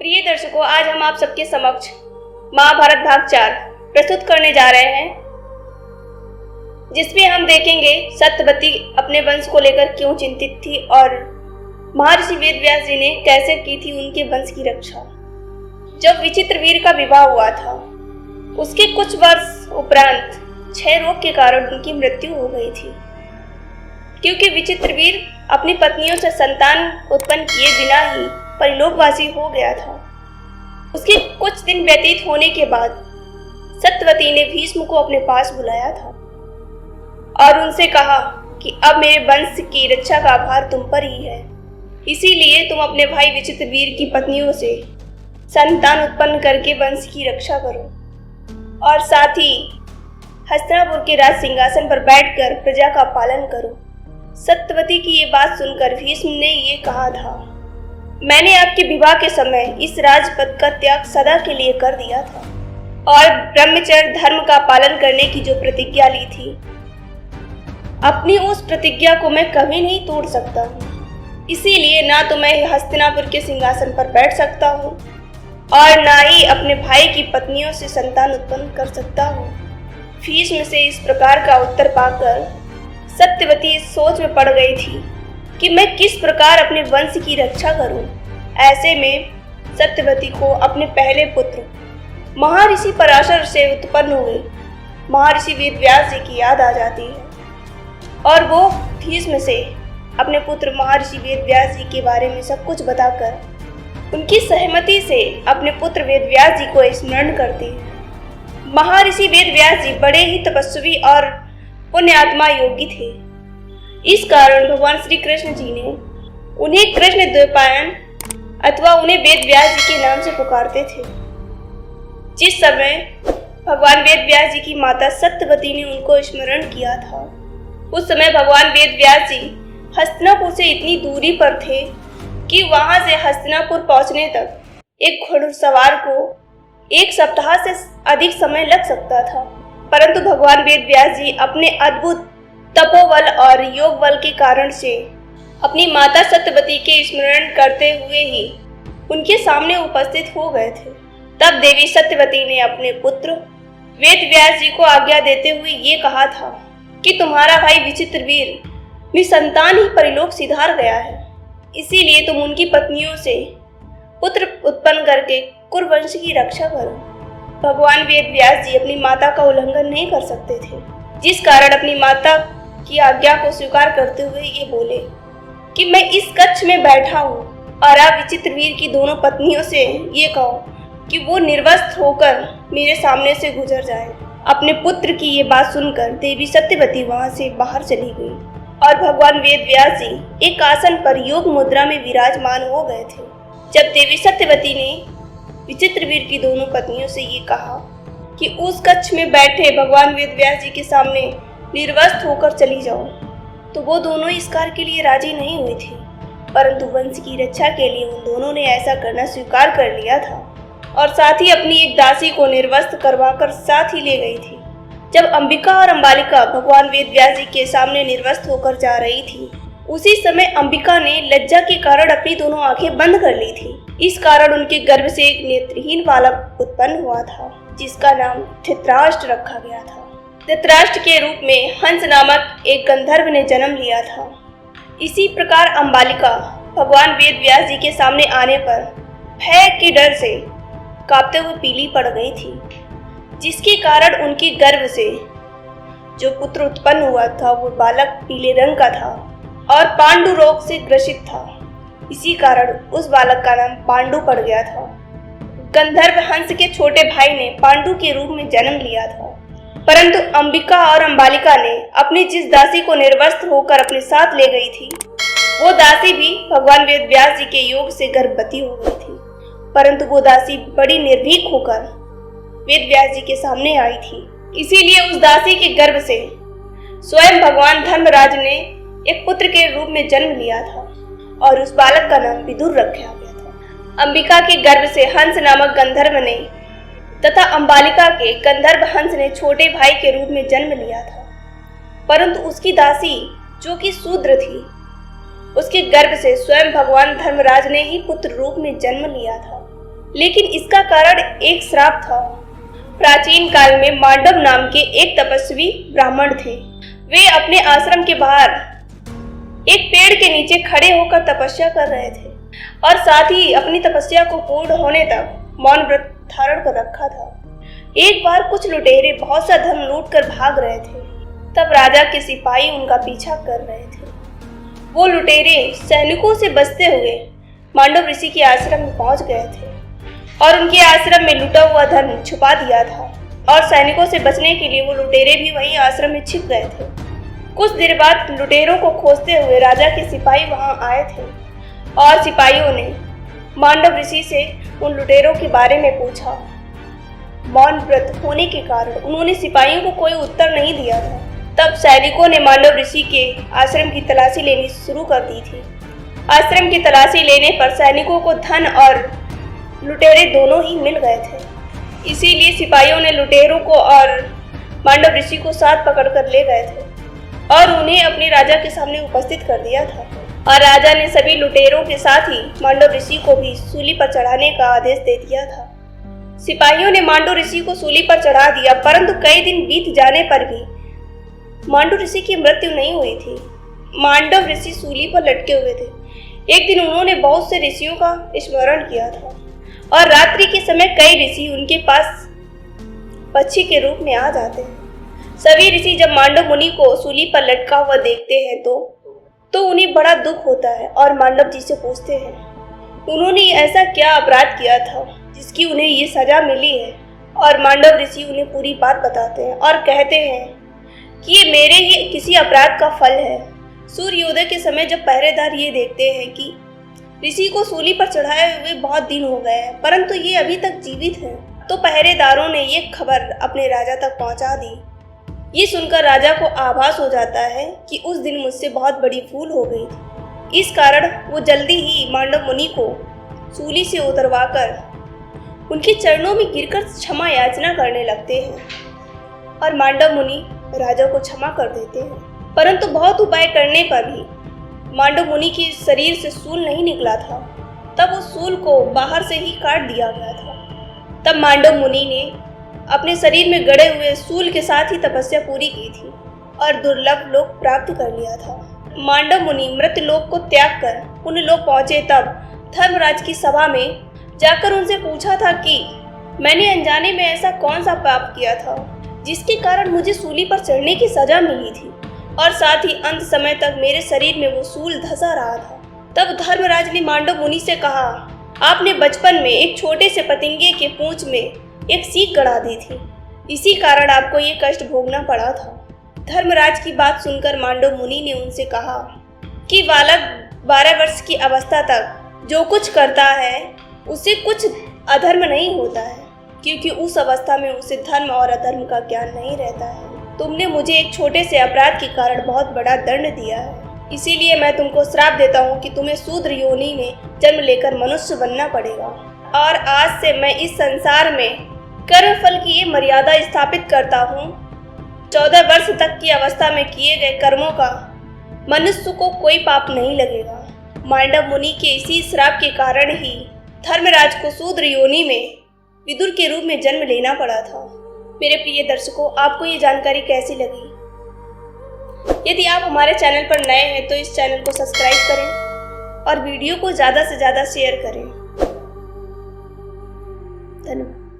प्रिय दर्शकों, आज हम आप सबके समक्ष महाभारत भाग 4 प्रस्तुत करने जा रहे हैं, जिसमें हम देखेंगे सत्यवती अपने वंश को लेकर क्यों चिंतित थी और महर्षि वेदव्यास जी ने कैसे की थी उनके वंश की रक्षा। जब विचित्रवीर का विवाह हुआ था, उसके कुछ वर्ष उपरांत क्षय रोग के कारण उनकी मृत्यु हो गई थी, क्योंकि विचित्रवीर अपनी पत्नियों से संतान उत्पन्न किए बिना ही परलोकवासी हो गया था। उसके कुछ दिन व्यतीत होने के बाद सत्यवती ने भीष्म को अपने पास बुलाया था और उनसे कहा कि अब मेरे वंश की रक्षा का भार तुम पर ही है, इसीलिए तुम अपने भाई विचित्रवीर की पत्नियों से संतान उत्पन्न करके वंश की रक्षा करो और साथ ही हस्तिनापुर के राज सिंहासन पर बैठकर प्रजा का पालन करो। सत्यवती की ये बात सुनकर भीष्म ने ये कहा था, मैंने आपके विवाह के समय इस राजपद का त्याग सदा के लिए कर दिया था और ब्रह्मचर्य धर्म का पालन करने की जो प्रतिज्ञा ली थी, अपनी उस प्रतिज्ञा को मैं कभी नहीं तोड़ सकता हूँ। इसीलिए ना तो मैं हस्तिनापुर के सिंहासन पर बैठ सकता हूँ और ना ही अपने भाई की पत्नियों से संतान उत्पन्न कर सकता हूँ। भीष्म से इस प्रकार का उत्तर पाकर सत्यवती इस सोच में पड़ गई थी कि मैं किस प्रकार अपने वंश की रक्षा करूं। ऐसे में सत्यवती को अपने पहले पुत्र महर्षि पराशर से उत्पन्न हुए महर्षि वेदव्यास जी की याद आ जाती है और वो भीष्म से अपने पुत्र महर्षि वेदव्यास जी के बारे में सब कुछ बताकर उनकी सहमति से अपने पुत्र वेदव्यास जी को स्मरण करती है। महर्षि वेदव्यास जी बड़े ही तपस्वी और पुण्यात्मा योगी थे। इस कारण भगवान श्री कृष्ण जी ने उन्हें कृष्ण द्वैपायन अथवा उन्हें वेदव्यास जी के नाम से पुकारते थे। जिस समय भगवान वेदव्यास जी की माता सत्यवती ने उनको स्मरण किया था, उस समय भगवान वेदव्यास जी हस्तिनापुर से इतनी दूरी पर थे कि वहां से हस्तिनापुर पहुंचने तक एक घुड़सवार को 1 सप्ताह से अधिक समय लग सकता था। परंतु भगवान वेदव्यास जी अपने अद्भुत तपोबल और योग बल के कारण से अपनी माता सत्यवती के स्मरण करते हुए ही उनके सामने उपस्थित हो गए थे। तब देवी सत्यवती ने अपने पुत्र वेदव्यास जी को आज्ञा देते हुए ये कहा था कि तुम्हारा भाई विचित्रवीर निसंतान ही परलोक सिधार गया है, इसीलिए तुम उनकी पत्नियों से पुत्र उत्पन्न करके कुरुवंश की रक्षा करो। भगवान वेदव्यास जी अपनी माता का उल्लंघन नहीं कर सकते थे, जिस कारण अपनी माता की आज्ञा को स्वीकार करते हुए ये बोले कि मैं इस कक्ष में बैठा हूँ और आप विचित्रवीर की दोनों पत्नियों से ये कहो कि वो निर्वस्त्र होकर मेरे सामने से गुजर जाए। अपने पुत्र की ये बात सुनकर देवी सत्यवती वहां से बाहर चली गई और भगवान वेदव्यास जी एक आसन पर योग मुद्रा में विराजमान हो गए थे। जब देवी सत्यवती ने विचित्रवीर की दोनों पत्नियों से ये कहा कि उस कक्ष में बैठे भगवान वेदव्यास जी के सामने निर्वस्त्र होकर चली जाओ, तो वो दोनों इस कार्य के लिए राजी नहीं हुई थी, परंतु वंश की रक्षा के लिए उन दोनों ने ऐसा करना स्वीकार कर लिया था और साथ ही अपनी एक दासी को निर्वस्त्र करवाकर साथ ही ले गई थी। जब अंबिका और अंबालिका भगवान वेदव्यास जी के सामने निर्वस्त्र होकर जा रही थी, उसी समय अंबिका ने लज्जा के कारण अपनी दोनों आंखें बंद कर ली थी। इस कारण उनके गर्भ से एक नेत्रहीन बालक उत्पन्न हुआ था, जिसका नाम धृतराष्ट्र रखा गया था। धृतराष्ट्र के रूप में हंस नामक एक गंधर्व ने जन्म लिया था। इसी प्रकार अंबालिका भगवान वेदव्यास जी के सामने आने पर भय के डर से कांपते हुए पीली पड़ गई थी, जिसके कारण उनके गर्भ से जो पुत्र उत्पन्न हुआ था वो बालक पीले रंग का था और पांडु रोग से ग्रसित था। इसी कारण उस बालक का नाम पांडु पड़ गया था। गंधर्व हंस के छोटे भाई ने पांडु के रूप में जन्म लिया था, परंतु अंबिका और अंबालिका ने अपनी जिस दासी को निर्वस्त्र होकर अपने साथ ले गई थी, वो दासी भी भगवान वेदव्यास जी के योग से गर्भवती हो गई थी। परंतु वो दासी बड़ी निर्भीक होकर वेदव्यास जी के सामने आई थी, इसीलिए उस दासी के गर्भ से स्वयं भगवान धर्मराज ने एक पुत्र के रूप में जन्म लिया था और उस बालक का नाम विदुर रखा गया था। अंबिका के गर्भ से हंस नामक गंधर्व ने तथा अंबालिका के गंधर्व हंस ने छोटे भाई के रूप में जन्म लिया था, परंतु उसकी दासी जो कि शूद्र थी, उसके गर्भ से स्वयं भगवान धर्मराज ने ही पुत्र रूप में जन्म लिया था। लेकिन इसका कारण एक श्राप था। प्राचीन काल में मांडव नाम के एक तपस्वी ब्राह्मण थे। वे अपने आश्रम के बाहर एक पेड़ के नीचे खड़े होकर तपस्या कर रहे थे और साथ ही अपनी तपस्या को पूर्ण होने तक मौन व्रत धारण कर रखा था। एक बार कुछ लुटेरे बहुत सा धन लूट कर भाग रहे थे। तब राजा के सिपाही उनका पीछा कर रहे थे। वो लुटेरे सैनिकों से बचते हुए मांडव ऋषि के आश्रम में पहुंच गए थे और उनके आश्रम में लुटा हुआ धन छुपा दिया था और सैनिकों से बचने के लिए वो लुटेरे भी वहीं आश्रम में छिप गए थे। कुछ देर बाद लुटेरों को खोजते हुए राजा के सिपाही वहां आए थे और सिपाहियों ने मांडव ऋषि से उन लुटेरों के बारे में पूछा। मौन व्रत होने के कारण उन्होंने सिपाहियों को कोई उत्तर नहीं दिया था। तब सैनिकों ने मांडव ऋषि के आश्रम की तलाशी लेनी शुरू कर दी थी। आश्रम की तलाशी लेने पर सैनिकों को धन और लुटेरे दोनों ही मिल गए थे। इसीलिए सिपाहियों ने लुटेरों को और मांडव ऋषि को साथ पकड़कर ले गए थे और उन्हें अपने राजा के सामने उपस्थित कर दिया था। और राजा ने सभी लुटेरों के साथ ही मांडव ऋषि को भी सूली पर चढ़ाने का आदेश दे दिया था। सिपाहियों ने मांडव ऋषि को सूली पर चढ़ा दिया, परंतु कई दिन बीत जाने पर भी मांडव ऋषि की मृत्यु नहीं हुई थी। मांडव ऋषि सूली पर लटके हुए थे। एक दिन उन्होंने बहुत से ऋषियों का स्मरण किया था और रात्रि के समय कई ऋषि उनके पास पक्षी के रूप में आ जाते हैं। सभी ऋषि जब मांडव मुनि को सूली पर लटका हुआ देखते हैं तो उन्हें बड़ा दुख होता है और मांडव जी से पूछते हैं उन्होंने ऐसा क्या अपराध किया था जिसकी उन्हें ये सजा मिली है। और मांडव ऋषि उन्हें पूरी बात बताते हैं और कहते हैं कि ये मेरे ही किसी अपराध का फल है। सूर्योदय के समय जब पहरेदार ये देखते हैं कि ऋषि को सूली पर चढ़ाए हुए बहुत दिन हो गए हैं परंतु ये अभी तक जीवित हैं, तो पहरेदारों ने ये खबर अपने राजा तक पहुंचा दी। ये सुनकर राजा को आभास हो जाता है कि उस दिन मुझसे बहुत बड़ी भूल हो गई थी। इस कारण वो जल्दी ही मांडव मुनि को सूली से उतरवाकर उनके चरणों में गिरकर क्षमा याचना करने लगते हैं और मांडव मुनि राजा को क्षमा कर देते हैं। परंतु बहुत उपाय करने पर भी मांडव मुनि के शरीर से सूल नहीं निकला था। तब उस सूल को बाहर से ही काट दिया गया था। तब मांडव मुनि ने अपने शरीर में गड़े हुए सूल के साथ ही तपस्या पूरी की थी और दुर्लभ लोक प्राप्त कर लिया था। मांडव मुनि मृत लोक को त्याग कर पुण्य लोक पहुंचे। तब धर्मराज की सभा में जाकर उनसे पूछा था कि मैंने अनजाने में ऐसा कौन सा पाप किया था जिसके कारण मुझे सूली पर चढ़ने की सजा मिली थी और साथ ही अंत समय तक मेरे शरीर में वो सूल धंसा रहा था। तब धर्मराज ने मांडव मुनि से कहा, आपने बचपन में एक छोटे से पतंगे के पूंछ में एक सीख गड़ा दी थी, इसी कारण आपको ये कष्ट भोगना पड़ा था। धर्मराज की बात सुनकर मांडव मुनि ने उनसे कहा कि बालक 12 वर्ष की अवस्था तक जो कुछ करता है उसे कुछ अधर्म नहीं होता है, क्योंकि उस अवस्था में उसे धर्म और अधर्म का ज्ञान नहीं रहता है। तुमने मुझे एक छोटे से अपराध के कारण बहुत बड़ा दंड दिया है, इसीलिए मैं तुमको श्राप देता हूँ कि तुम्हें शूद्र योनि में जन्म लेकर मनुष्य बनना पड़ेगा। और आज से मैं इस संसार में कर्मफल की ये मर्यादा स्थापित करता हूँ। 14 वर्ष तक की अवस्था में किए गए कर्मों का मनुष्य को कोई पाप नहीं लगेगा। मांडव मुनि के इसी श्राप के कारण ही धर्मराज को शूद्र योनि में विदुर के रूप में जन्म लेना पड़ा था। मेरे प्रिय दर्शकों, आपको ये जानकारी कैसी लगी? यदि आप हमारे चैनल पर नए हैं तो इस चैनल को सब्सक्राइब करें और वीडियो को ज़्यादा से ज़्यादा शेयर करें। धन्यवाद।